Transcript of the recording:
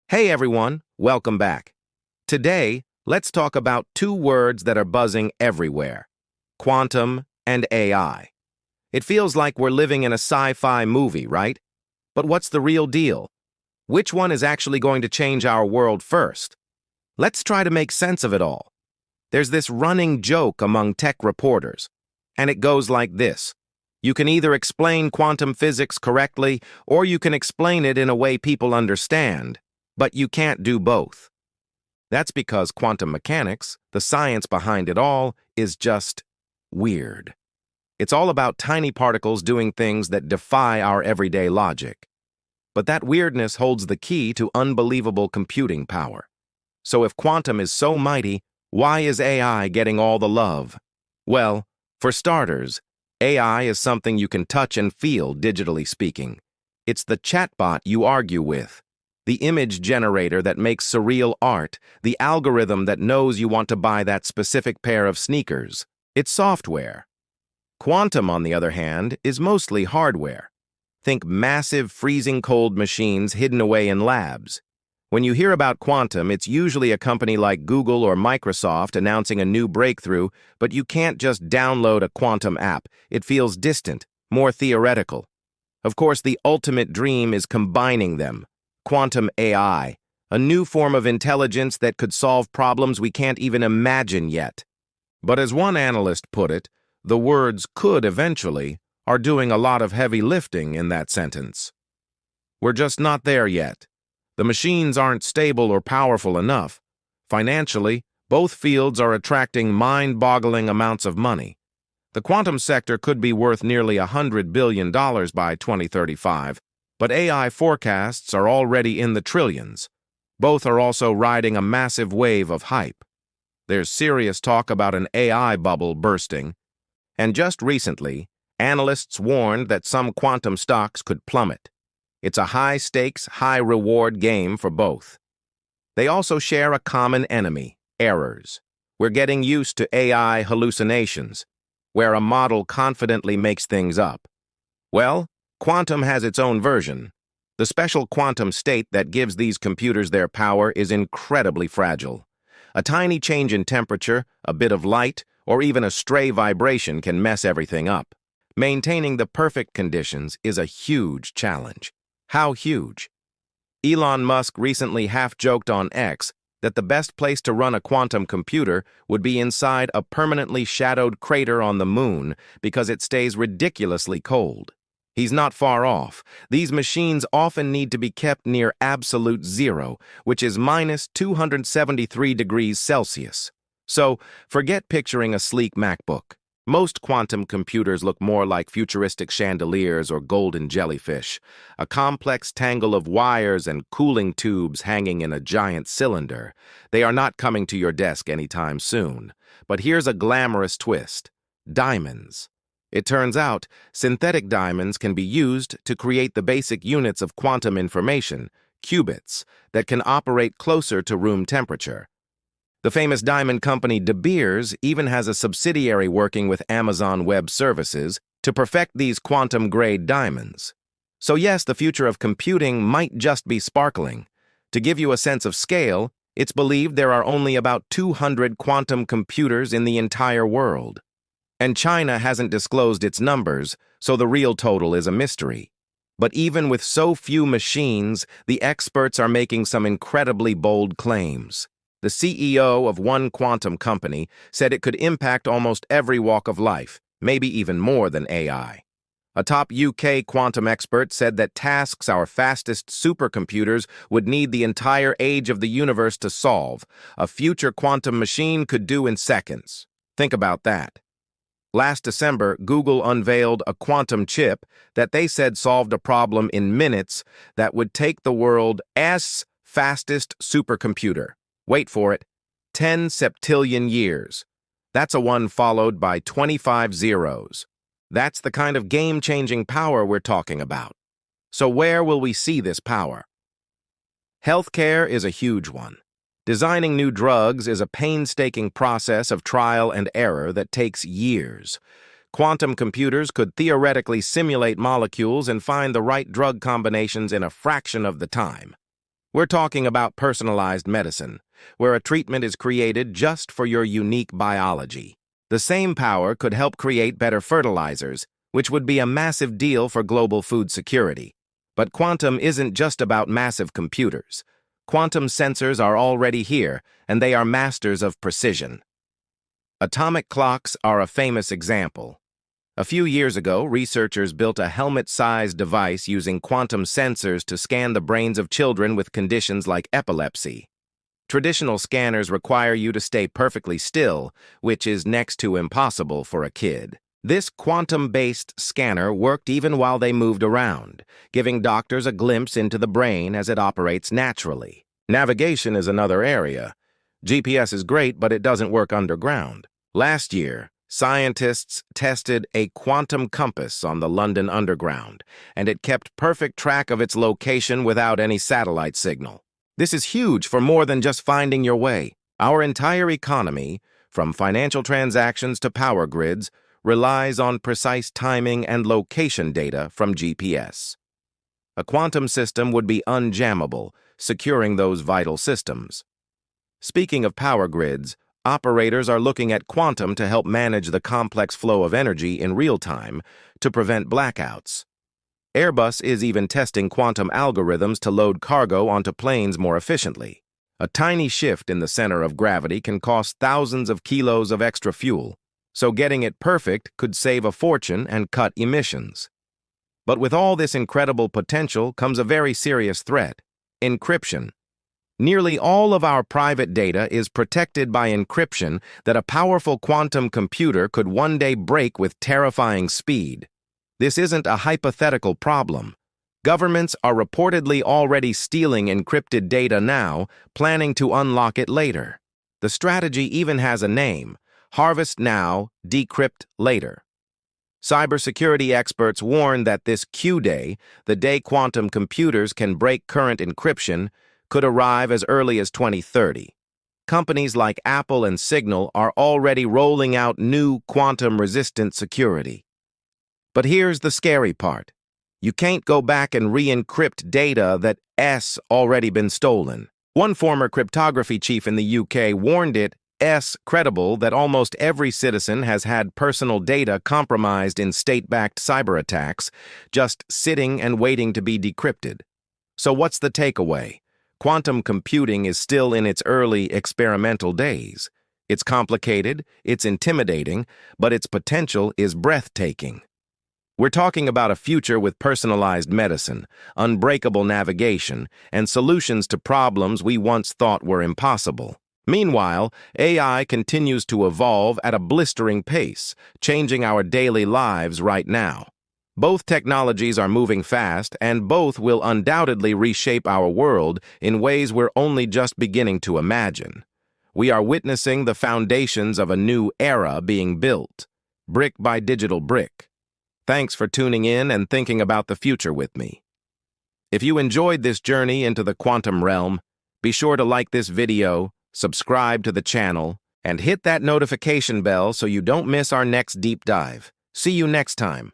Hey everyone, welcome back. Today, let's talk about two words that are buzzing everywhere: quantum and AI. It feels like we're living in a sci-fi movie, right? But what's the real deal? Which one is actually going to change our world first? Let's try to make sense of it all. There's this running joke among tech reporters, and it goes like this. You can either explain quantum physics correctly, or you can explain it in a way people understand, but you can't do both. That's because quantum mechanics, the science behind it all, is just weird. It's all about tiny particles doing things that defy our everyday logic. But that weirdness holds the key to unbelievable computing power. So if quantum is so mighty, why is AI getting all the love? Well, for starters, AI is something you can touch and feel, digitally speaking. It's the chatbot you argue with, the image generator that makes surreal art, the algorithm that knows you want to buy that specific pair of sneakers. It's software. Quantum, on the other hand, is mostly hardware. Think massive, freezing cold machines hidden away in labs. When you hear about quantum, it's usually a company like Google or Microsoft announcing a new breakthrough, but you can't just download a quantum app. It feels distant, more theoretical. Of course, the ultimate dream is combining them. Quantum AI, a new form of intelligence that could solve problems we can't even imagine yet. But as one analyst put it, the words "could eventually" are doing a lot of heavy lifting in that sentence. We're just not there yet. The machines aren't stable or powerful enough. Financially, both fields are attracting mind-boggling amounts of money. The quantum sector could be worth nearly $100 billion by 2035, but AI forecasts are already in the trillions. Both are also riding a massive wave of hype. There's serious talk about an AI bubble bursting, and just recently, analysts warned that some quantum stocks could plummet. It's a high-stakes, high-reward game for both. They also share a common enemy: errors. We're getting used to AI hallucinations, where a model confidently makes things up. Well, quantum has its own version. The special quantum state that gives these computers their power is incredibly fragile. A tiny change in temperature, a bit of light, or even a stray vibration can mess everything up. Maintaining the perfect conditions is a huge challenge. How huge? Elon Musk recently half-joked on X that the best place to run a quantum computer would be inside a permanently shadowed crater on the moon because it stays ridiculously cold. He's not far off. These machines often need to be kept near absolute zero, which is minus 273 degrees Celsius. So, forget picturing a sleek MacBook. Most quantum computers look more like futuristic chandeliers or golden jellyfish, a complex tangle of wires and cooling tubes hanging in a giant cylinder. They are not coming to your desk anytime soon. But here's a glamorous twist: diamonds. It turns out, synthetic diamonds can be used to create the basic units of quantum information, qubits, that can operate closer to room temperature. The famous diamond company De Beers even has a subsidiary working with Amazon Web Services to perfect these quantum-grade diamonds. So yes, the future of computing might just be sparkling. To give you a sense of scale, it's believed there are only about 200 quantum computers in the entire world. And China hasn't disclosed its numbers, so the real total is a mystery. But even with so few machines, the experts are making some incredibly bold claims. The CEO of one quantum company said it could impact almost every walk of life, maybe even more than AI. A top UK quantum expert said that tasks our fastest supercomputers would need the entire age of the universe to solve, a future quantum machine could do in seconds. Think about that. Last December, Google unveiled a quantum chip that they said solved a problem in minutes that would take the world's fastest supercomputer. Wait for it, 10 septillion years. That's a 1 followed by 25 zeros. That's the kind of game-changing power we're talking about. So where will we see this power? Healthcare is a huge one. Designing new drugs is a painstaking process of trial and error that takes years. Quantum computers could theoretically simulate molecules and find the right drug combinations in a fraction of the time. We're talking about personalized medicine, where a treatment is created just for your unique biology. The same power could help create better fertilizers, which would be a massive deal for global food security. But quantum isn't just about massive computers. Quantum sensors are already here, and they are masters of precision. Atomic clocks are a famous example. A few years ago, researchers built a helmet-sized device using quantum sensors to scan the brains of children with conditions like epilepsy. Traditional scanners require you to stay perfectly still, which is next to impossible for a kid. This quantum-based scanner worked even while they moved around, giving doctors a glimpse into the brain as it operates naturally. Navigation is another area. GPS is great, but it doesn't work underground. Last year, scientists tested a quantum compass on the London Underground, and it kept perfect track of its location without any satellite signal. This is huge for more than just finding your way. Our entire economy, from financial transactions to power grids, relies on precise timing and location data from GPS. A quantum system would be unjammable, securing those vital systems. Speaking of power grids, operators are looking at quantum to help manage the complex flow of energy in real time to prevent blackouts. Airbus is even testing quantum algorithms to load cargo onto planes more efficiently. A tiny shift in the center of gravity can cost thousands of kilos of extra fuel, so getting it perfect could save a fortune and cut emissions. But with all this incredible potential comes a very serious threat: encryption. Nearly all of our private data is protected by encryption that a powerful quantum computer could one day break with terrifying speed. This isn't a hypothetical problem. Governments are reportedly already stealing encrypted data now, planning to unlock it later. The strategy even has a name: harvest now, decrypt later. Cybersecurity experts warn that this Q-Day, the day quantum computers can break current encryption, could arrive as early as 2030. Companies like Apple and Signal are already rolling out new quantum-resistant security. But here's the scary part. You can't go back and re-encrypt data that's already been stolen. One former cryptography chief in the UK warned it's credible that almost every citizen has had personal data compromised in state-backed cyber attacks, just sitting and waiting to be decrypted. So what's the takeaway? Quantum computing is still in its early experimental days. It's complicated, it's intimidating, but its potential is breathtaking. We're talking about a future with personalized medicine, unbreakable navigation, and solutions to problems we once thought were impossible. Meanwhile, AI continues to evolve at a blistering pace, changing our daily lives right now. Both technologies are moving fast, and both will undoubtedly reshape our world in ways we're only just beginning to imagine. We are witnessing the foundations of a new era being built, brick by digital brick. Thanks for tuning in and thinking about the future with me. If you enjoyed this journey into the quantum realm, be sure to like this video, subscribe to the channel, and hit that notification bell so you don't miss our next deep dive. See you next time.